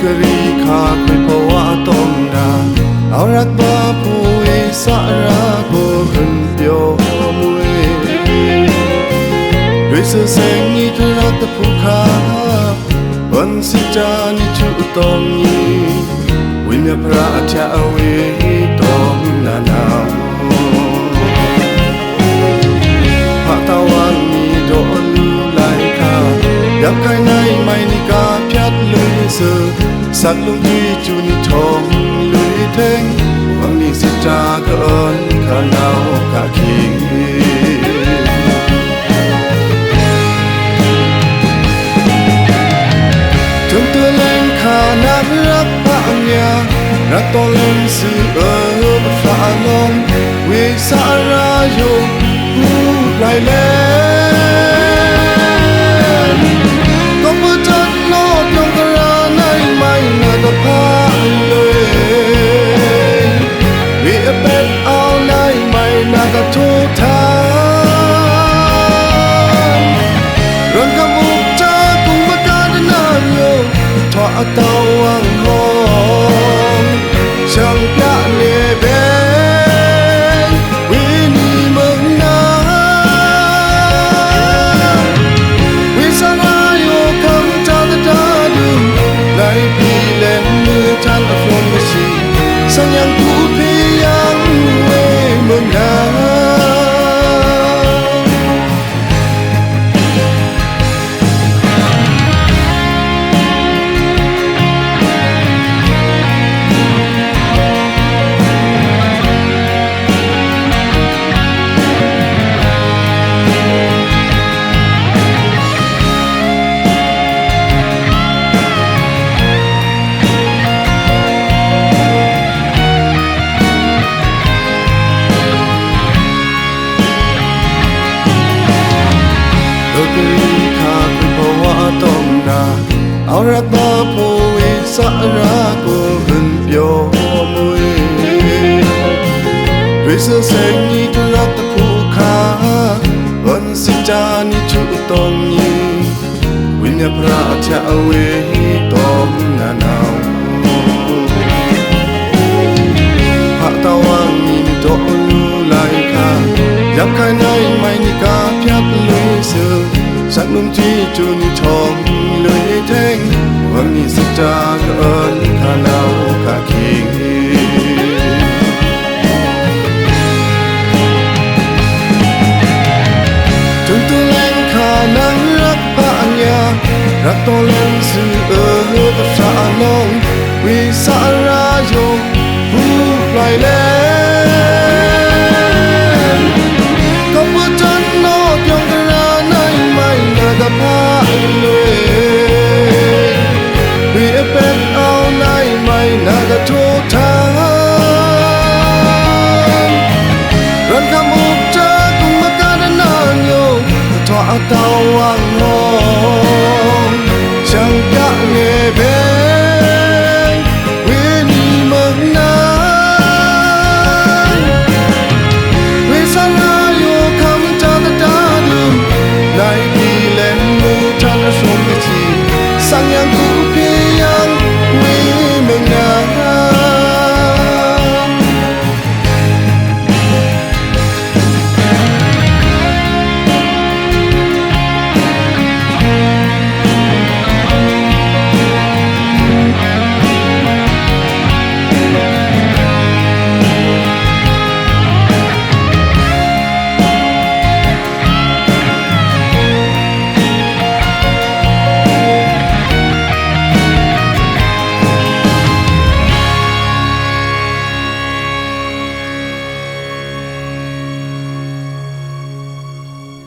กรีขาคุยเพราะว่าต้องนาเอารักบ้าผู้สาระก็ขึ้นเดียวมวยด้วยเสื้อแสงนี้เธอรักแต่ผู้ค้าวันสิจานิจุตองนี้วิญญาพระเจ้าเวตองนาหนาวพระตะวันมีดอกลูไหลขายับไกลในไม่นิกาพยัดเลยเสือสักลุงที่จุนทองเลยเท่งวังนี้สิจาเกินข้าหนาวข้าคิงจนตัวเล่งข้านักรักพระอัญญารักต้องเล่นสื่อฝ่าลงวิสาราโยผู้ไหลเล่นก็เพื่อจัดโลดยงกระในไม่น่าจะพาเลยวิเป็ดเอาในไม่น่าจะทุกทางเรื่องกับอุกจ้ากุมประกาศนานโยทอเตาวังหงช่างพระเนเบนวินีเมืองนาวิสาราโยคำจาตาดูในปีเล่นมือทางอฟงชีสัญญาผู้พิยังเวเมืองนากรีขาคุยเพราะว่าต้องนาเอารักบ้าผู้สาระก็ขึ้นเปียวมวยด้วยเสื้อแสงนี้เธอรักแต่ผู้ค้าวันสิจานิจุตองนี้วิญญาพระเจ้าเวตองนาหนาวพระตะวันมีดอกลูไหลขายับไกลในไม่นิกาพยัดเลยเสือสักนุ่มที่จุนทองเลยเท่งวันนี้สิจาเกินข้าหนาวข้าคิงจนตัวแรงข้านั่งรักพระอัญญารักต้องเล่นสื่อกับสาลงวิสาราโยผู้ไหลเล่นก็เพื่อจันนอกยงกระในไม่น่าจะพาเลยวิเป็ดเอาในไม่น่าจะทุกทางรันคำอุกจ้ากุมประกาศนานโยทอเตาวังหง